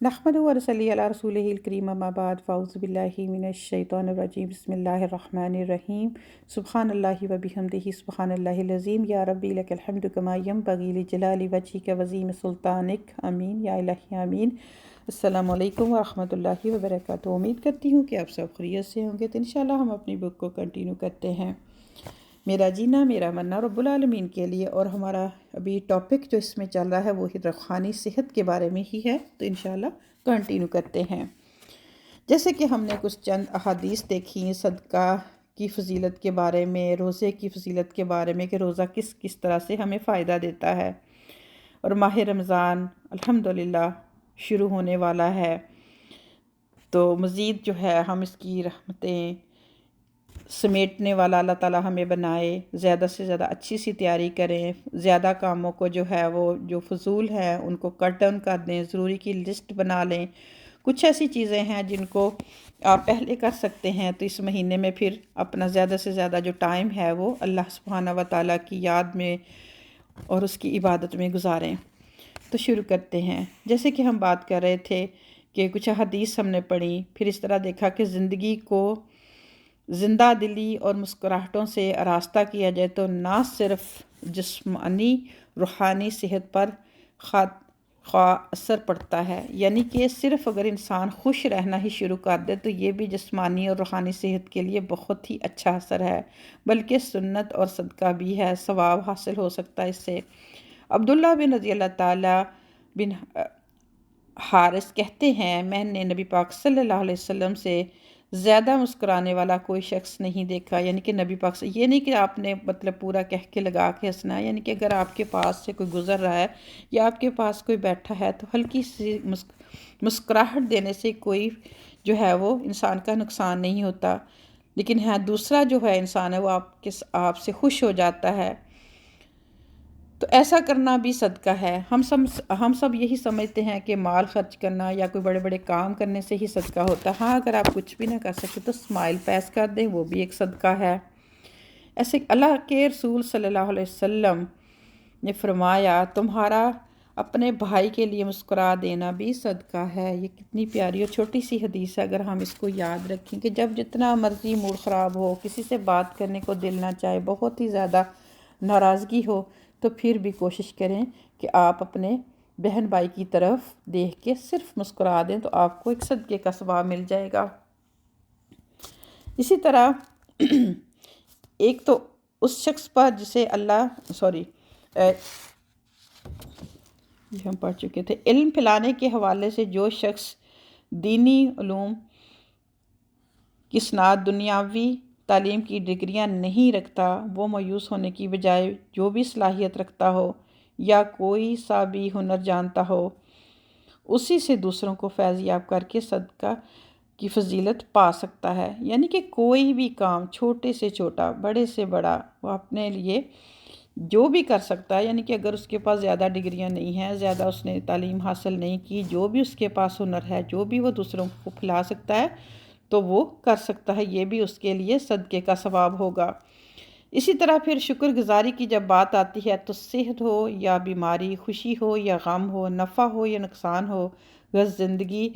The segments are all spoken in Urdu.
نحمدہ و نصلی علی رسولہ الکریم اما بعد فاعوذ باللہ من الشیطان الرجیم بسم اللہ الرحمن الرحیم سبحان اللہ و بحمدہ سبحان اللہ العظیم یا ربی لک الحمد کما ینبغی لجلال وجہک وعظیم سلطانک آمین یا الہی آمین۔ السلام علیکم ورحمۃ اللہ وبرکاتہ۔ امید کرتی ہوں کہ آپ سب خیریت سے ہوں گے، تو انشاءاللہ ہم اپنی بک کو کنٹینیو کرتے ہیں۔ میرا جینا میرا مرنا رب العالمین کے لیے، اور ہمارا ابھی ٹاپک جو اس میں چل رہا ہے وہ روحانی صحت کے بارے میں ہی ہے، تو انشاءاللہ کنٹینیو کرتے ہیں۔ جیسے کہ ہم نے کچھ چند احادیث دیکھی صدقہ کی فضیلت کے بارے میں، روزے کی فضیلت کے بارے میں کہ روزہ کس کس طرح سے ہمیں فائدہ دیتا ہے، اور ماہ رمضان الحمدللہ شروع ہونے والا ہے، تو مزید جو ہے ہم اس کی رحمتیں سمیٹنے والا اللہ تعالیٰ ہمیں بنائے، زیادہ سے زیادہ اچھی سی تیاری کریں، زیادہ کاموں کو جو ہے وہ جو فضول ہے ان کو کٹ ڈاؤن کر دیں، ضروری کی لسٹ بنا لیں۔ کچھ ایسی چیزیں ہیں جن کو آپ پہلے کر سکتے ہیں، تو اس مہینے میں پھر اپنا زیادہ سے زیادہ جو ٹائم ہے وہ اللہ سبحانہ و تعالیٰ کی یاد میں اور اس کی عبادت میں گزاریں۔ تو شروع کرتے ہیں۔ جیسے کہ ہم بات کر رہے تھے کہ کچھ حدیث ہم نے پڑھی، پھر اس طرح دیکھا کہ زندگی کو زندہ دلی اور مسکراہٹوں سے آراستہ کیا جائے تو نہ صرف جسمانی روحانی صحت پر خواہ اثر پڑتا ہے، یعنی کہ صرف اگر انسان خوش رہنا ہی شروع کر دے تو یہ بھی جسمانی اور روحانی صحت کے لیے بہت ہی اچھا اثر ہے، بلکہ سنت اور صدقہ بھی ہے، ثواب حاصل ہو سکتا ہے اس سے۔ عبداللہ بن رضی اللہ تعالیٰ بن حارث کہتے ہیں، میں نے نبی پاک صلی اللہ علیہ وسلم سے زیادہ مسکرانے والا کوئی شخص نہیں دیکھا، یعنی کہ نبی پاک سے یہ نہیں کہ آپ نے مطلب پورا کہہ کے لگا کے ہنسنا ہے، یعنی کہ اگر آپ کے پاس سے کوئی گزر رہا ہے یا آپ کے پاس کوئی بیٹھا ہے تو ہلکی سی مسکراہٹ دینے سے کوئی جو ہے وہ انسان کا نقصان نہیں ہوتا، لیکن ہاں دوسرا جو ہے انسان ہے وہ آپ سے خوش ہو جاتا ہے، تو ایسا کرنا بھی صدقہ ہے۔ ہم سب یہی سمجھتے ہیں کہ مال خرچ کرنا یا کوئی بڑے بڑے کام کرنے سے ہی صدقہ ہوتا ہے۔ ہاں اگر آپ کچھ بھی نہ کر سکتے تو اسمائل پیس کر دیں، وہ بھی ایک صدقہ ہے۔ ایسے اللہ کے رسول صلی اللہ علیہ وسلم نے فرمایا، تمہارا اپنے بھائی کے لیے مسکرا دینا بھی صدقہ ہے۔ یہ کتنی پیاری اور چھوٹی سی حدیث ہے، اگر ہم اس کو یاد رکھیں کہ جب جتنا مرضی موڈ خراب ہو، کسی سے بات کرنے کو دل نہ چاہے، بہت ہی زیادہ ناراضگی ہو، تو پھر بھی کوشش کریں کہ آپ اپنے بہن بھائی کی طرف دیکھ کے صرف مسکرا دیں، تو آپ کو ایک صدقے کا ثواب مل جائے گا۔ اسی طرح ایک تو اس شخص پر جسے یہ ہم پڑھ چکے تھے، علم پھیلانے کے حوالے سے جو شخص دینی علوم کی صنعت دنیاوی تعلیم کی ڈگریاں نہیں رکھتا، وہ مایوس ہونے کی بجائے جو بھی صلاحیت رکھتا ہو یا کوئی سا بھی ہنر جانتا ہو، اسی سے دوسروں کو فیض یاب کر کے صدقہ کی فضیلت پا سکتا ہے۔ یعنی کہ کوئی بھی کام چھوٹے سے چھوٹا، بڑے سے بڑا، وہ اپنے لیے جو بھی کر سکتا ہے، یعنی کہ اگر اس کے پاس زیادہ ڈگریاں نہیں ہیں، زیادہ اس نے تعلیم حاصل نہیں کی، جو بھی اس کے پاس ہنر ہے، جو بھی وہ دوسروں کو پھیلا سکتا ہے تو وہ کر سکتا ہے، یہ بھی اس کے لیے صدقے کا ثواب ہوگا۔ اسی طرح پھر شکر گزاری کی جب بات آتی ہے تو صحت ہو یا بیماری، خوشی ہو یا غم ہو، نفع ہو یا نقصان ہو، زندگی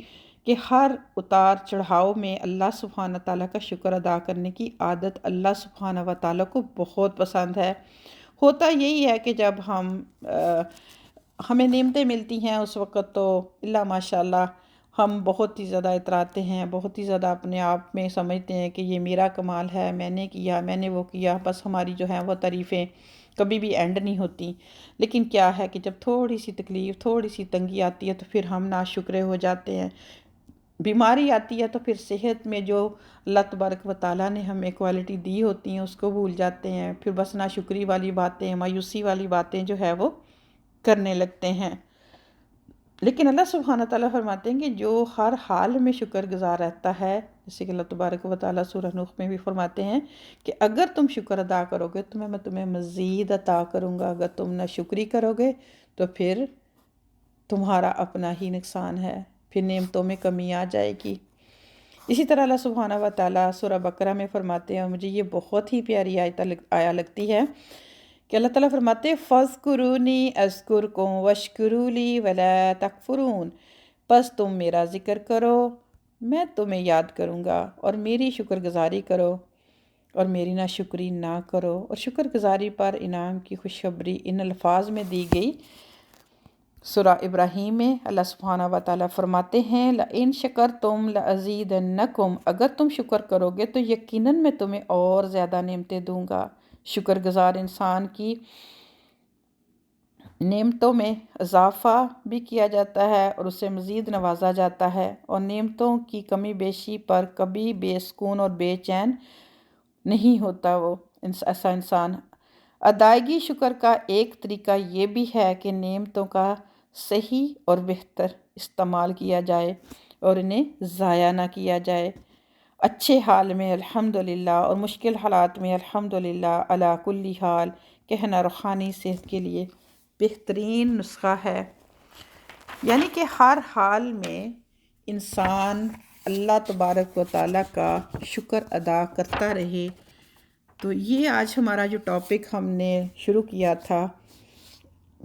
کہ ہر اتار چڑھاؤ میں اللہ سبحانہ تعالیٰ کا شکر ادا کرنے کی عادت اللہ سبحانہ و تعالیٰ کو بہت پسند ہے۔ ہوتا یہی ہے کہ جب ہمیں نعمتیں ملتی ہیں اس وقت تو اللہ ماشاء اللہ ہم بہت ہی زیادہ اتراتے ہیں، بہت ہی زیادہ اپنے آپ میں سمجھتے ہیں کہ یہ میرا کمال ہے، میں نے کیا، میں نے وہ کیا، بس ہماری جو ہیں وہ تعریفیں کبھی بھی اینڈ نہیں ہوتی۔ لیکن کیا ہے کہ جب تھوڑی سی تکلیف، تھوڑی سی تنگی آتی ہے تو پھر ہم ناشکرے ہو جاتے ہیں، بیماری آتی ہے تو پھر صحت میں جو اللہ تبارک و تعالیٰ نے ہمیں کوالٹی دی ہوتی ہیں اس کو بھول جاتے ہیں، پھر بس ناشکری والی باتیں، مایوسی والی باتیں جو ہے وہ کرنے لگتے ہیں۔ لیکن اللہ سبحانہ تعالیٰ فرماتے ہیں کہ جو ہر حال میں شکر گزار رہتا ہے، جیسے کہ اللہ تبارک و تعالیٰ سورہ نوح میں بھی فرماتے ہیں کہ اگر تم شکر ادا کرو گے تو میں تمہیں مزید عطا کروں گا، اگر تم ناشکری کرو گے تو پھر تمہارا اپنا ہی نقصان ہے، پھر نعمتوں میں کمی آ جائے گی۔ اسی طرح اللہ سبحانہ و تعالیٰ سورہ بقرہ میں فرماتے ہیں، اور مجھے یہ بہت ہی پیاری آیا لگتی ہے کہ اللہ تعالیٰ فرماتے ہیں فَاذْكُرُونِي أَذْكُرْكُمْ وَاشْكُرُوا لِي وَلَا تَكْفُرُونَ، بس تم میرا ذکر کرو، میں تمہیں یاد کروں گا، اور میری شکر گزاری کرو اور میری ناشکری نہ کرو۔ اور شکر گزاری پر انعام کی خوشخبری ان الفاظ میں دی گئی۔ سورہ ابراہیم میں اللہ سبحانہ و تعالیٰ فرماتے ہیں لَإِن شَكَرْتُمْ لَأَزِيدَنَّكُمْ، اگر تم شکر کرو گے تو یقیناً میں تمہیں اور زیادہ نعمتیں دوں گا۔ شکر گزار انسان کی نعمتوں میں اضافہ بھی کیا جاتا ہے اور اسے مزید نوازا جاتا ہے، اور نعمتوں کی کمی بیشی پر کبھی بے سکون اور بے چین نہیں ہوتا وہ ایسا انسان۔ ادائیگی شکر کا ایک طریقہ یہ بھی ہے کہ نعمتوں کا صحیح اور بہتر استعمال کیا جائے اور انہیں ضائع نہ کیا جائے۔ اچھے حال میں الحمدللہ اور مشکل حالات میں الحمدللہ علی کل حال کہنا روحانی صحت کے لیے بہترین نسخہ ہے۔ یعنی کہ ہر حال میں انسان اللہ تبارک و تعالیٰ کا شکر ادا کرتا رہے۔ تو یہ آج ہمارا جو ٹاپک ہم نے شروع کیا تھا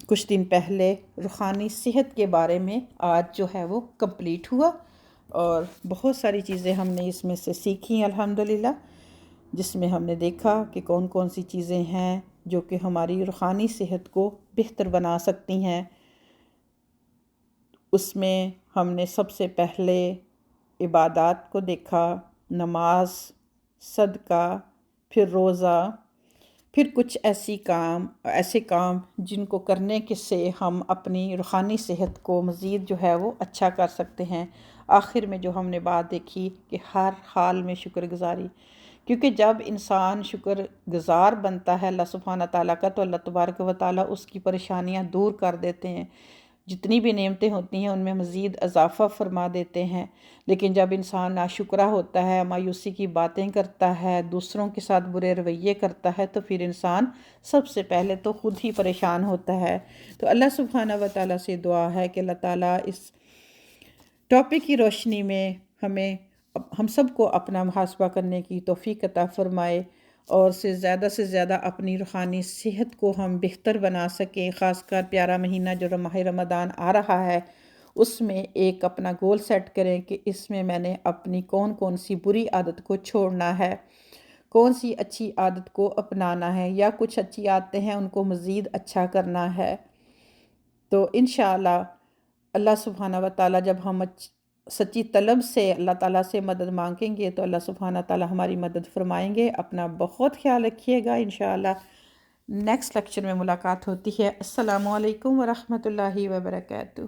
کچھ دن پہلے روحانی صحت کے بارے میں، آج جو ہے وہ کمپلیٹ ہوا، اور بہت ساری چیزیں ہم نے اس میں سے سیکھی الحمدللہ، جس میں ہم نے دیکھا کہ کون کون سی چیزیں ہیں جو کہ ہماری روحانی صحت کو بہتر بنا سکتی ہیں۔ اس میں ہم نے سب سے پہلے عبادات کو دیکھا، نماز، صدقہ، پھر روزہ، پھر کچھ ایسے کام جن کو کرنے کے سے ہم اپنی روحانی صحت کو مزید جو ہے وہ اچھا کر سکتے ہیں۔ آخر میں جو ہم نے بات دیکھی کہ ہر حال میں شکر گزاری، کیونکہ جب انسان شکر گزار بنتا ہے اللہ سبحانہ تعالیٰ کا، تو اللہ تبارک و تعالیٰ اس کی پریشانیاں دور کر دیتے ہیں، جتنی بھی نعمتیں ہوتی ہیں ان میں مزید اضافہ فرما دیتے ہیں۔ لیکن جب انسان ناشکرا ہوتا ہے، مایوسی کی باتیں کرتا ہے، دوسروں کے ساتھ برے رویے کرتا ہے، تو پھر انسان سب سے پہلے تو خود ہی پریشان ہوتا ہے۔ تو اللہ سبحانہ و تعالیٰ سے دعا ہے کہ اللہ تعالیٰ اس ٹاپک کی روشنی میں ہم سب کو اپنا محاسبہ کرنے کی توفیق عطا فرمائے، اور سے زیادہ اپنی روحانی صحت کو ہم بہتر بنا سکیں۔ خاص کر پیارا مہینہ جو ماہ رمضان آ رہا ہے، اس میں ایک اپنا گول سیٹ کریں کہ اس میں نے اپنی کون سی بری عادت کو چھوڑنا ہے، کون سی اچھی عادت کو اپنانا ہے، یا کچھ اچھی عادتیں ہیں ان کو مزید اچھا کرنا ہے۔ تو انشاءاللہ اللہ سبحانہ و تعالیٰ جب ہم سچی طلب سے اللہ تعالیٰ سے مدد مانگیں گے تو اللہ سبحانہ تعالیٰ ہماری مدد فرمائیں گے۔ اپنا بہت خیال رکھیے گا۔ انشاءاللہ نیکسٹ لیکچر میں ملاقات ہوتی ہے۔ السلام علیکم ورحمۃ اللہ وبرکاتہ۔